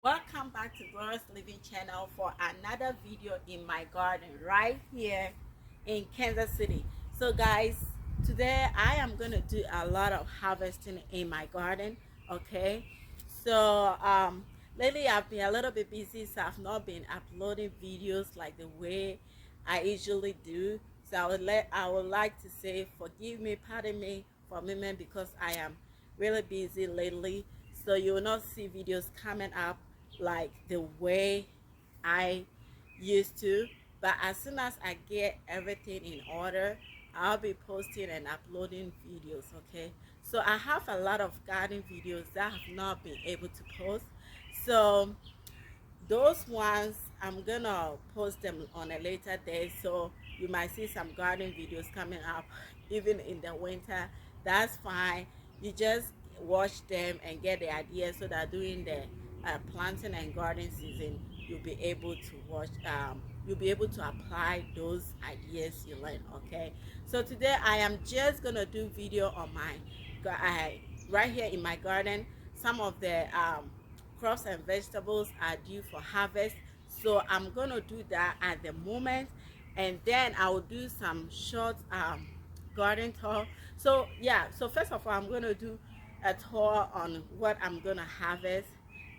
Welcome back to Glorious Living channel for another video in my garden right here in Kansas City. So guys, today I am going to do a lot of harvesting in my garden. Okay, so lately I've been a little bit busy, so I've not been uploading videos like the way I usually do. So I would like to say forgive me, pardon me for a moment, because I am really busy lately. So you will not see videos coming up like the way I used to. But as soon as I get everything in order, I'll be posting and uploading videos. Okay, so I have a lot of garden videos that I have not been able to post. So those ones I'm gonna post them on a later day, so you might see some garden videos coming up even in the winter. That's fine. You just watch them and get the idea, so that during the planting and garden season you'll be able to watch, you'll be able to apply those ideas you learn. Okay, so today I am just gonna do video on my right here in my garden. Some of the crops and vegetables are due for harvest, so I'm gonna do that at the moment, and then I will do some short garden tour. So yeah, so first of all I'm gonna do a tour on what I'm gonna harvest,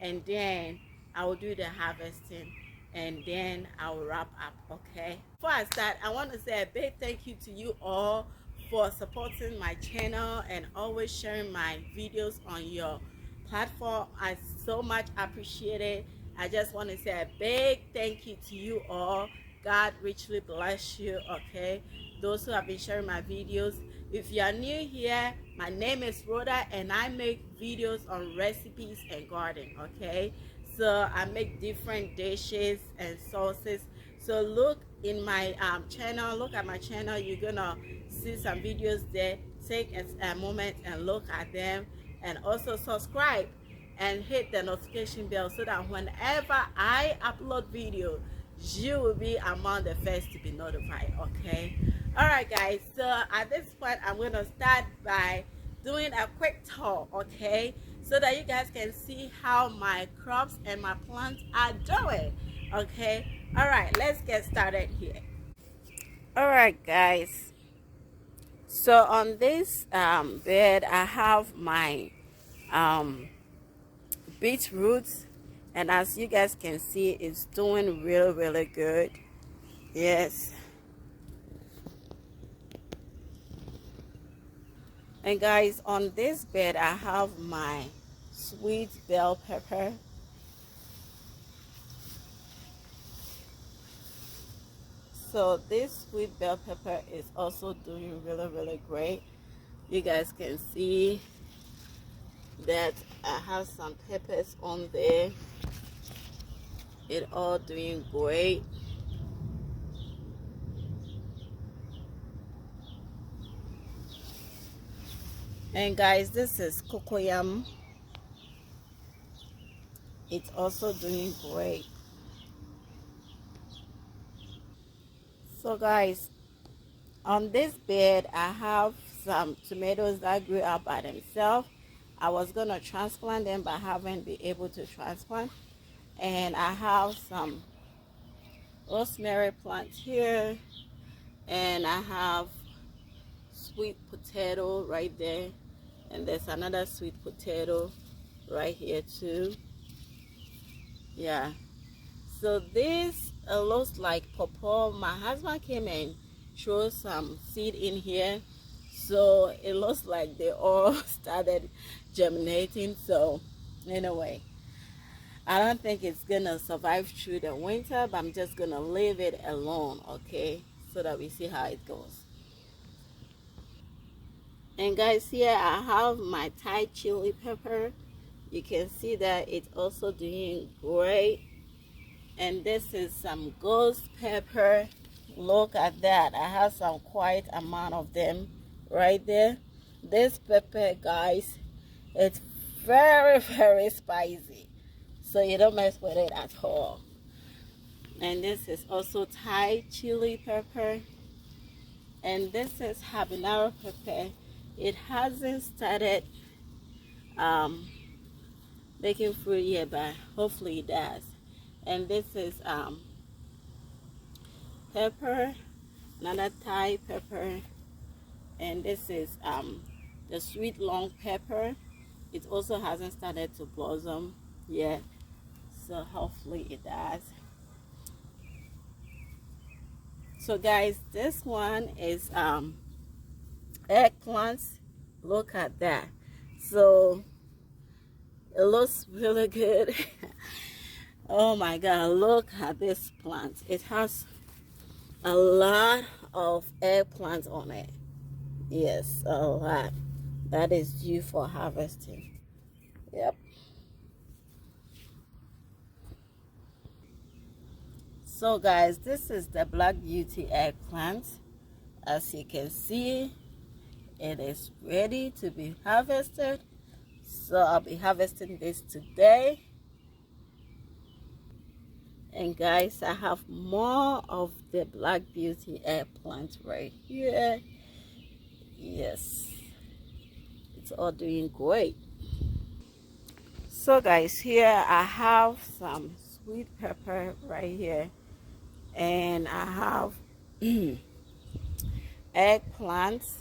and then I will do the harvesting, and then I will wrap up. Okay, before I start, I want to say a big thank you to you all for supporting my channel and always sharing my videos on your platform. I so much appreciate it. I just want to say a big thank you to you all. God richly bless you. Okay, those who have been sharing my videos. If you are new here, my name is Rhoda and I make videos on recipes and garden. Okay, so I make different dishes and sauces. So look in my channel, look at my channel. You're gonna see some videos there. Take a moment and look at them, and also subscribe and hit the notification bell, so that whenever I upload video, you will be among the first to be notified. Okay, all right guys, so at this point I'm going to start by doing a quick tour. Okay, so that you guys can see how my crops and my plants are doing. Okay, all right, let's get started here. All right guys, so on this bed I have my um beetroots, and as you guys can see, it's doing really good. Yes, and guys, on this bed I have my sweet bell pepper. So this sweet bell pepper is also doing really great. You guys can see that I have some peppers on there. It all doing great. And guys, this is cocoyam. It's also doing great. So guys, on this bed I have some tomatoes that grew up by themselves. I was gonna transplant them, but I haven't been able to transplant. And I have some rosemary plants here, and I have sweet potato right there, and there's another sweet potato right here too. Yeah, so this looks like pawpaw. My husband came and threw some seed in here, so it looks like they all started germinating. So anyway, I don't think it's gonna survive through the winter, but I'm just gonna leave it alone. Okay, so that we see how it goes. And guys, here I have my Thai chili pepper. You can see that it's also doing great. And this is some ghost pepper. Look at that, I have some quite amount of them right there. This pepper, guys, it's very spicy, so you don't mess with it at all. And this is also Thai chili pepper, and this is habanero pepper. It hasn't started making fruit yet, but hopefully it does. And this is pepper, another Thai pepper, and this is the sweet long pepper. It also hasn't started to blossom yet, so hopefully it does. So guys, this one is eggplants. Look at that. So it looks really good. Oh my god, look at this plant. It has a lot of eggplants on it. Yes, a lot. That is due for harvesting. Yep. So guys, this is the Black Beauty eggplant. As you can see, it is ready to be harvested. So I'll be harvesting this today. And guys, I have more of the Black Beauty eggplant right here. Yes, it's all doing great. So guys, here I have some sweet pepper right here, and I have eggplants.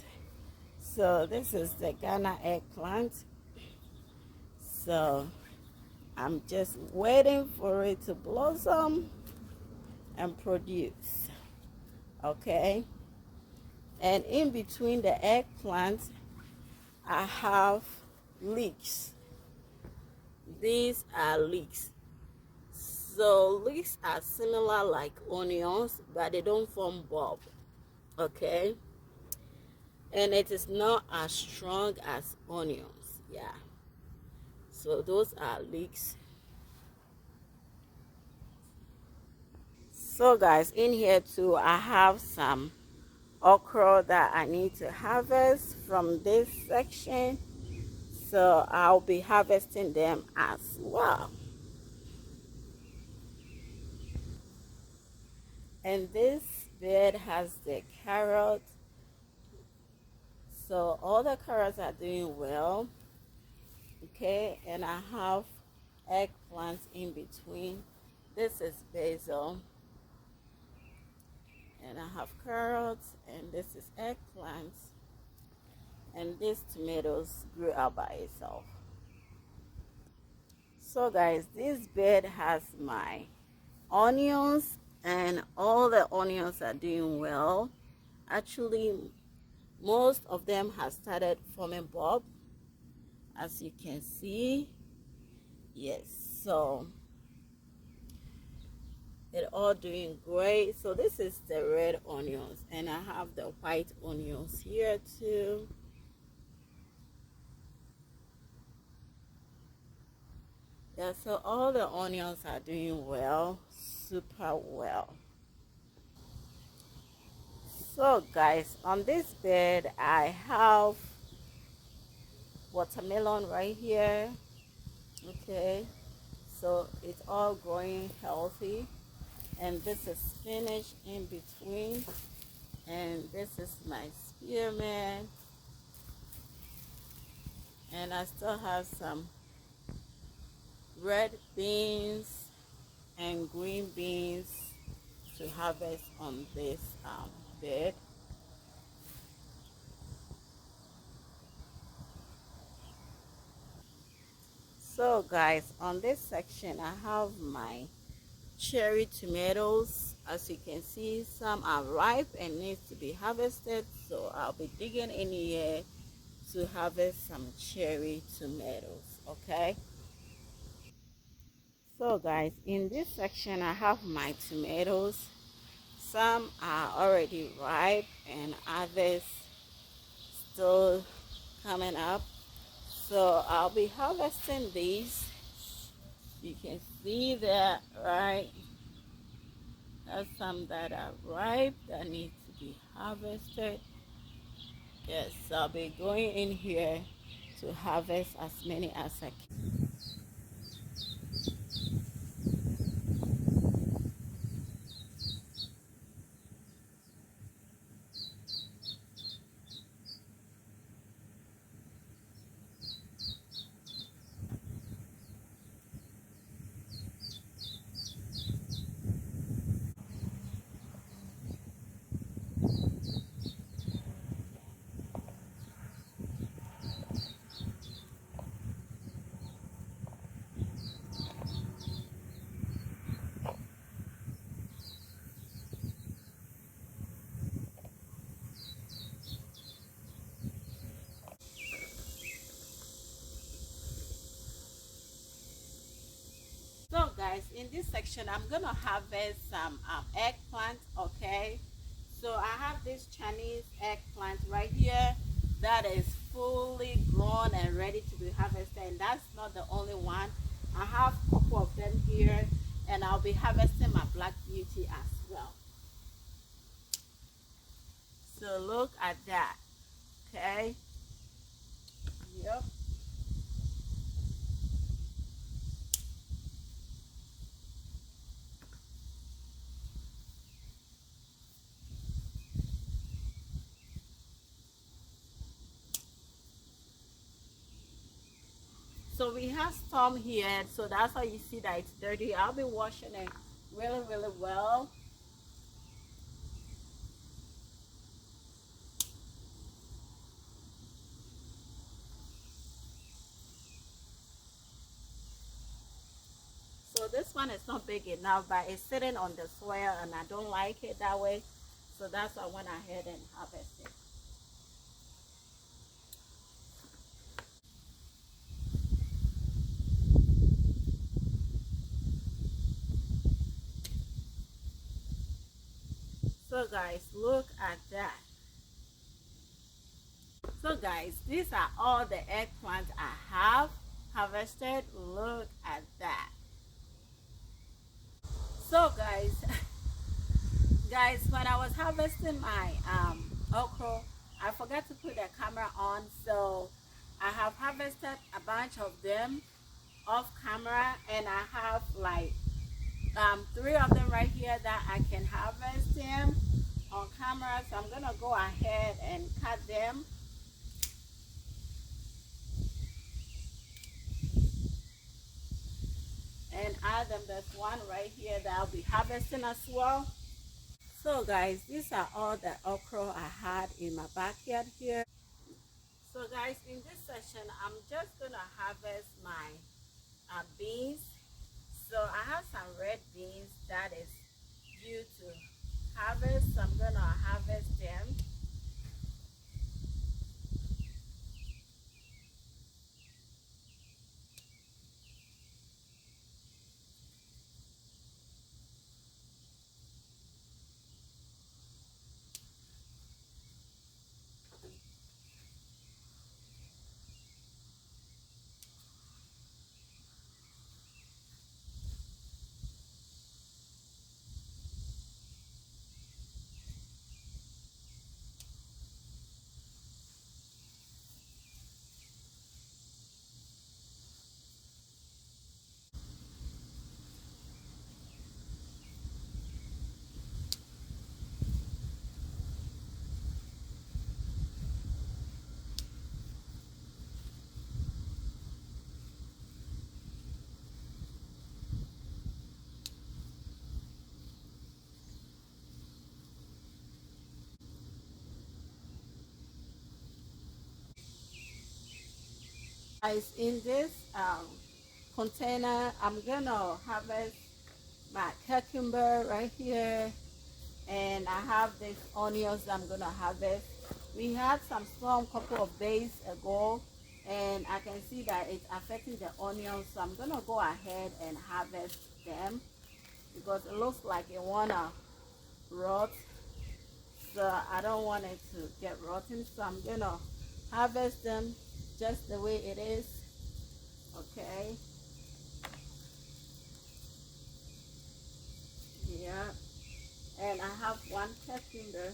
So this is the Ghana eggplant. So I'm just waiting for it to blossom and produce. Okay, and in between the eggplants I have leeks. These are leeks. So leeks are similar like onions, but they don't form bulb. Okay, and it is not as strong as onions. Yeah, so those are leeks. So guys, in here too I have some okra that I need to harvest from this section, so I'll be harvesting them as well. And this bed has the carrot, so all the carrots are doing well. Okay, and I have eggplants in between. This is basil, and I have carrots, and this is eggplants, and these tomatoes grew out by itself. So guys, this bed has my onions, and all the onions are doing well. Actually, most of them have started forming bulb, as you can see. Yes, so they're all doing great. So this is the red onions, and I have the white onions here too. Yeah, so all the onions are doing well, super well. So guys, on this bed I have watermelon right here. Okay, so it's all growing healthy, and this is spinach in between, and this is my spearmint, and I still have some red beans and green beans to harvest on this bed. So guys, on this section I have my cherry tomatoes. As you can see, some are ripe and needs to be harvested, so I'll be digging in here to harvest some cherry tomatoes. Okay, so guys, in this section I have my tomatoes. Some are already ripe and others still coming up, so I'll be harvesting these. You can see that, right? There's some that are ripe that need to be harvested. Yes, I'll be going in here to harvest as many as I can. guys, in this section I'm gonna harvest some eggplant. Okay, so I have this Chinese eggplant right here that is fully grown and ready to be harvested, and that's not the only one. I have a couple of them here, and I'll be harvesting my black beauty as well. So look at that. Okay, yep. So we have storm here, so that's why you see that it's dirty. I'll be washing it really well. So this one is not big enough, but it's sitting on the soil and I don't like it that way. So that's why I went ahead and harvested it. So guys, look at that. So guys, these are all the eggplants I have harvested. Look at that. So guys, guys, when I was harvesting my okra, I forgot to put the camera on, so I have harvested a bunch of them off camera, and I have like three of them right here that I can harvest them on camera. So I'm gonna go ahead and cut them. And add them. There's one right here that I'll be harvesting as well. So guys, these are all the okra I had in my backyard here. So guys, in this session, I'm just gonna harvest my beans. So I have some red beans that is due to harvest. So I'm gonna harvest them. Guys, in this container, I'm gonna harvest my cucumber right here, and I have these onions I'm gonna harvest. We had some storm a couple of days ago, and I can see that it's affecting the onions, so I'm gonna go ahead and harvest them because it looks like it wanna rot. So I don't want it to get rotten, so I'm gonna harvest them just the way it is. Okay, yeah, and I have one cucumber.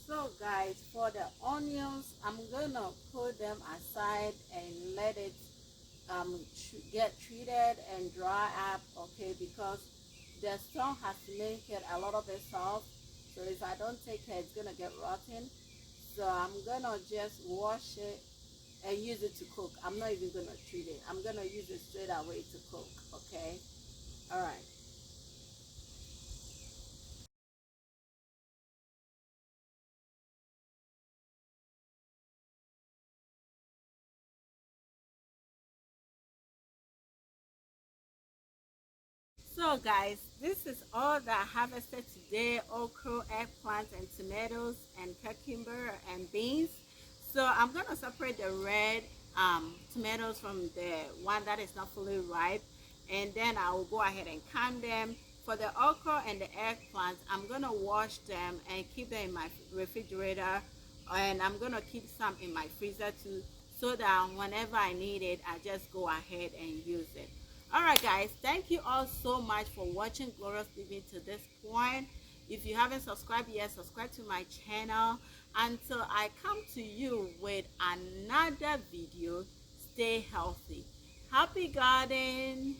So guys, for the onions, I'm gonna put them aside and let it get treated and dry up. Okay, because the storm has to make it a little bit soft, so if I don't take care, it's gonna get rotten. So I'm gonna just wash it and use it to cook. I'm not even gonna treat it. I'm gonna use it straight away to cook. Okay, all right. So guys, this is all that I harvested today: okra, eggplant, and tomatoes, and cucumber and beans. So I'm gonna separate the red tomatoes from the one that is not fully ripe, and then I will go ahead and can them. For the okra and the eggplants, I'm gonna wash them and keep them in my refrigerator, and I'm gonna keep some in my freezer too, so that whenever I need it, I just go ahead and use it. All right, guys, thank you all so much for watching Glorious Living to this point. If you haven't subscribed yet, subscribe to my channel. Until I come to you with another video, stay healthy. Happy garden.